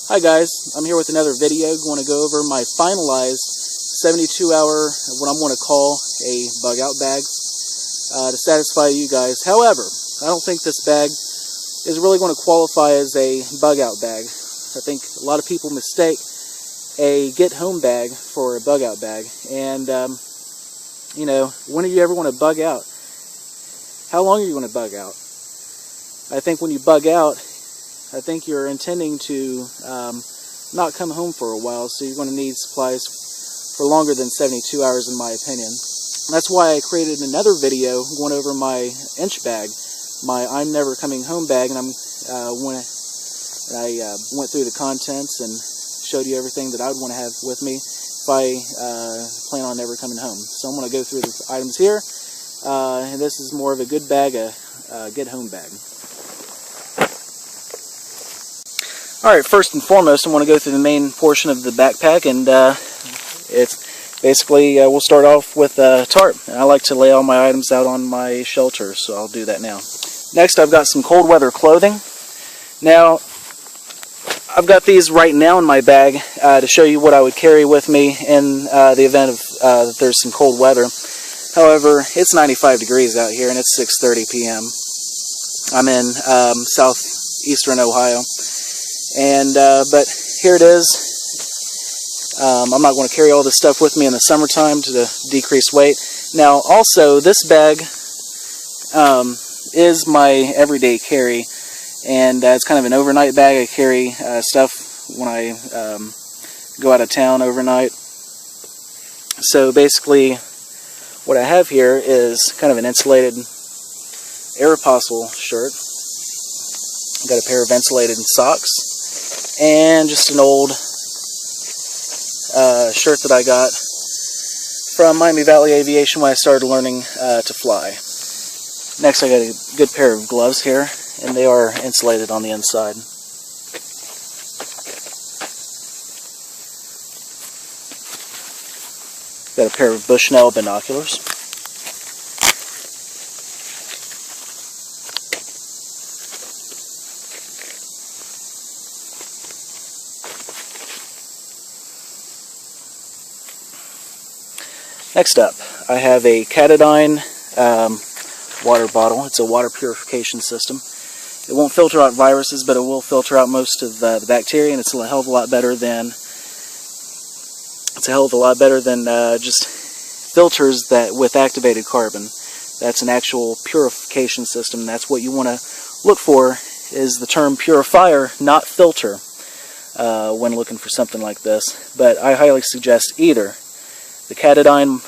Hi guys, I'm here with another video. Going to go over my finalized 72-hour, what I'm going to call a bug out bag to satisfy you guys. However, I don't think this bag is really going to qualify as a bug out bag. I think a lot of people mistake a get home bag for a bug out bag. And, you know, when do you ever want to bug out? How long are you going to bug out? I think when you bug out, I think you're intending to not come home for a while, so you're going to need supplies for longer than 72 hours, in my opinion. That's why I created another video going over my inch bag, my I'm never coming home bag, and I went through the contents and showed you everything that I would want to have with me if I plan on never coming home. So I'm going to go through the items here, and this is more of a good bag, a get home bag. Alright, first and foremost, I want to go through the main portion of the backpack, and it's basically, we'll start off with tarp. And I like to lay all my items out on my shelter, so I'll do that now. Next, I've got some cold weather clothing. Now, I've got these right now in my bag to show you what I would carry with me in the event of that there's some cold weather. However, it's 95 degrees out here, and it's 6:30 p.m. I'm in southeastern Ohio. And but here it is. I'm not going to carry all this stuff with me in the summertime to decrease weight. Now, also, this bag is my everyday carry, and it's kind of an overnight bag. I carry stuff when I go out of town overnight. So basically, what I have here is kind of an insulated Aeropostale shirt. I've got a pair of insulated socks, and just an old shirt that I got from Miami Valley Aviation when I started learning to fly. Next, I got a good pair of gloves here, and they are insulated on the inside. Got a pair of Bushnell binoculars. Next up, I have a Katadyn water bottle. It's a water purification system. It won't filter out viruses, but it will filter out most of the bacteria, and it's a hell of a lot better than just filters that with activated carbon. That's an actual purification system. That's what you want to look for, is the term purifier, not filter, when looking for something like this. But I highly suggest either the Katadyn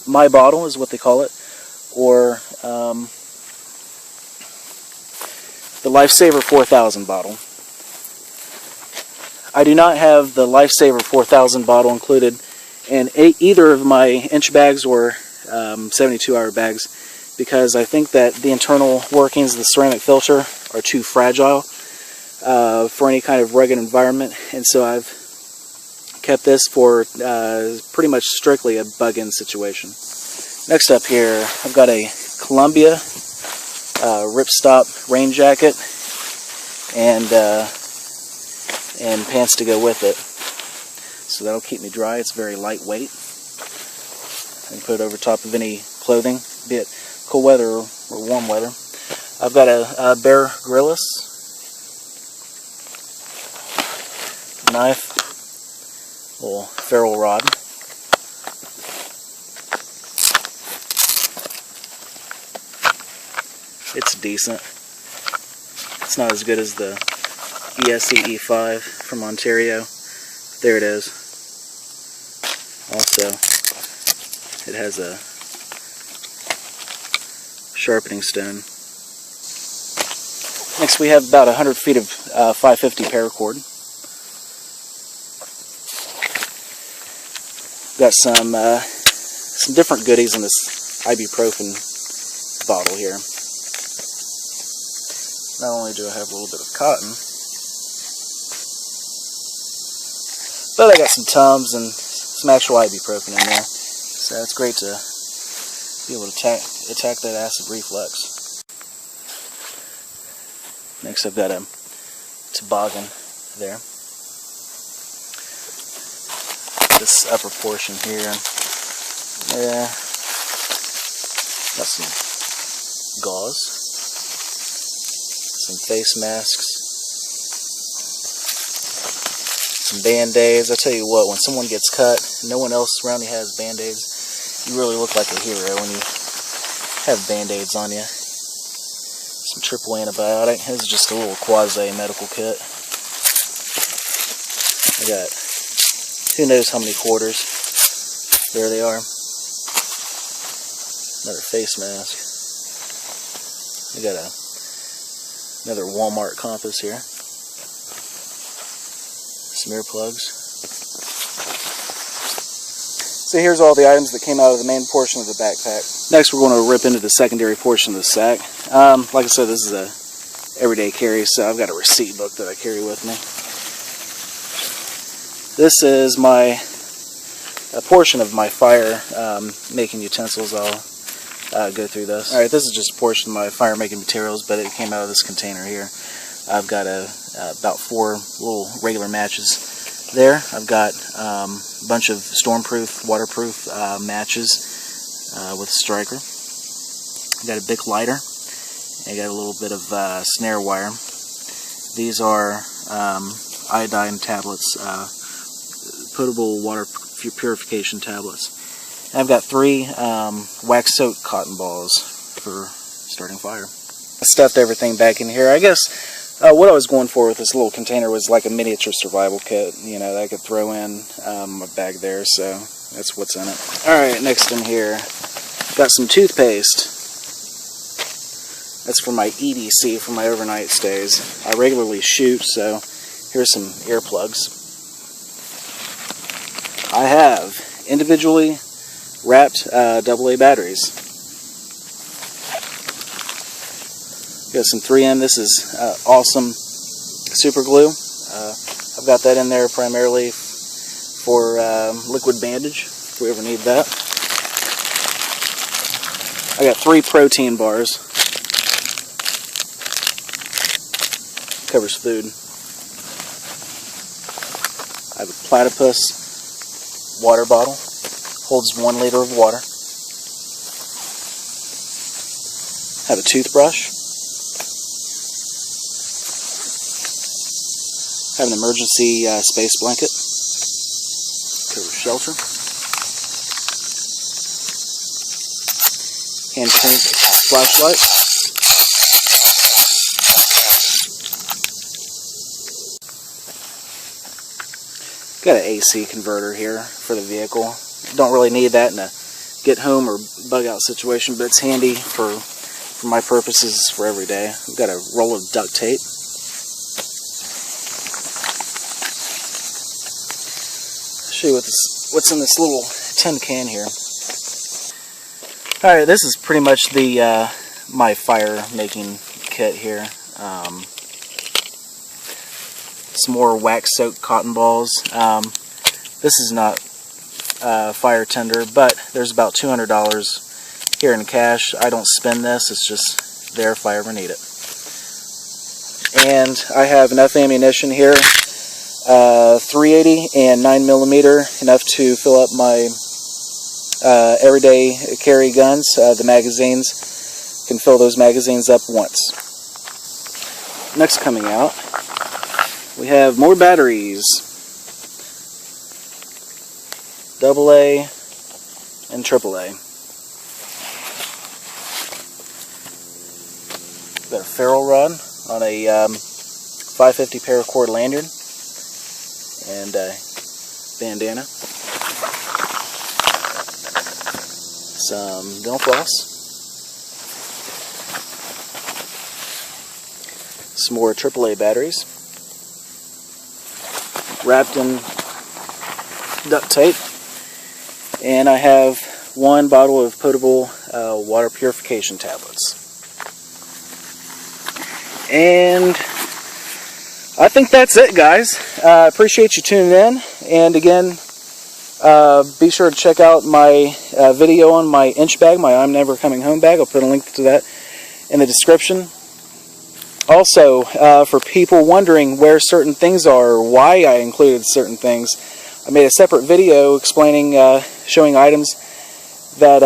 Mybottle is what they call it, or the Lifesaver 4000 bottle. I do not have the Lifesaver 4000 bottle included in either of my inch bags or 72-hour bags, because I think that the internal workings of the ceramic filter are too fragile for any kind of rugged environment, and so I've kept this for pretty much strictly a bug-in situation. Next up here, I've got a Columbia ripstop rain jacket and pants to go with it. So that'll keep me dry. It's very lightweight. I can put it over top of any clothing, be it cold weather or warm weather. I've got a Bear Grylls knife, little ferrule rod. It's decent. It's not as good as the ESE E5 from Ontario. There it is. Also, it has a sharpening stone. Next, we have about 100 feet of 550 Parachord. Got some different goodies in this ibuprofen bottle here. Not only do I have a little bit of cotton, but I got some Tums and some actual ibuprofen in there. So it's great to be able to attack that acid reflux. Next, I've got a toboggan there. This upper portion here, yeah, got some gauze, some face masks, some band-aids. I tell you what, when someone gets cut, no one else around you has band-aids, you really look like a hero when you have band-aids on you. Some triple antibiotic. This is just a little quasi-medical kit. I got who knows how many quarters. There they are. Another face mask. I got another Walmart compass here. Some earplugs. So here's all the items that came out of the main portion of the backpack. Next we're going to rip into the secondary portion of the sack. Like I said, this is a everyday carry, so I've got a receipt book that I carry with me. This is a portion of my fire making utensils. I'll go through this. Alright, this is just a portion of my fire making materials, but it came out of this container here. I've got about 4 little regular matches there. I've got a bunch of Stormproof, waterproof matches with a striker. I've got a Bic lighter. I got a little bit of snare wire. These are iodine tablets, potable water purification tablets. And I've got 3 wax-soaked cotton balls for starting fire. I stuffed everything back in here. I guess what I was going for with this little container was like a miniature survival kit, you know, that I could throw in my bag there, so that's what's in it. Alright, next in here, got some toothpaste. That's for my EDC, for my overnight stays. I regularly shoot, so here's some earplugs. I have individually wrapped AA batteries. Got some 3M. This is awesome super glue. I've got that in there primarily for liquid bandage, if we ever need that. I got 3 protein bars. Covers food. I have a Platypus water bottle. Holds 1 liter of water. Have a toothbrush. Have an emergency space blanket. Covers shelter. Hand crank flashlight. Got an AC converter here for the vehicle. Don't really need that in a get home or bug out situation, but it's handy for my purposes for every day. I've got a roll of duct tape. I'll show you what's in this little tin can here. Alright, this is pretty much the my fire making kit here. Some more wax-soaked cotton balls. This is not fire tender, but there's about $200 here in cash. I don't spend this, it's just there if I ever need it. And I have enough ammunition here, 380 and 9mm, enough to fill up my everyday carry guns. The magazines, can fill those magazines up once. Next coming out, we have more batteries. AA and AAA. Got a ferrule rod on a 550 Parachord lanyard and a bandana. Some dental floss. Some more AAA batteries. Wrapped in duct tape. And I have 1 bottle of potable water purification tablets. And I think that's it, guys. I appreciate you tuning in. And again, be sure to check out my video on my inch bag, my I'm Never Coming Home bag. I'll put a link to that in the description. Also, for people wondering where certain things are or why I included certain things, I made a separate video explaining, showing items that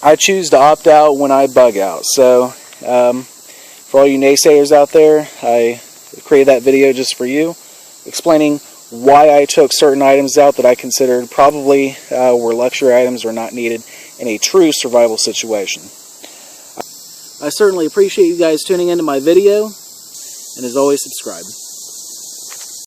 I choose to opt out when I bug out. So, for all you naysayers out there, I created that video just for you, explaining why I took certain items out that I considered probably were luxury items or not needed in a true survival situation. I certainly appreciate you guys tuning into my video, and as always, subscribe.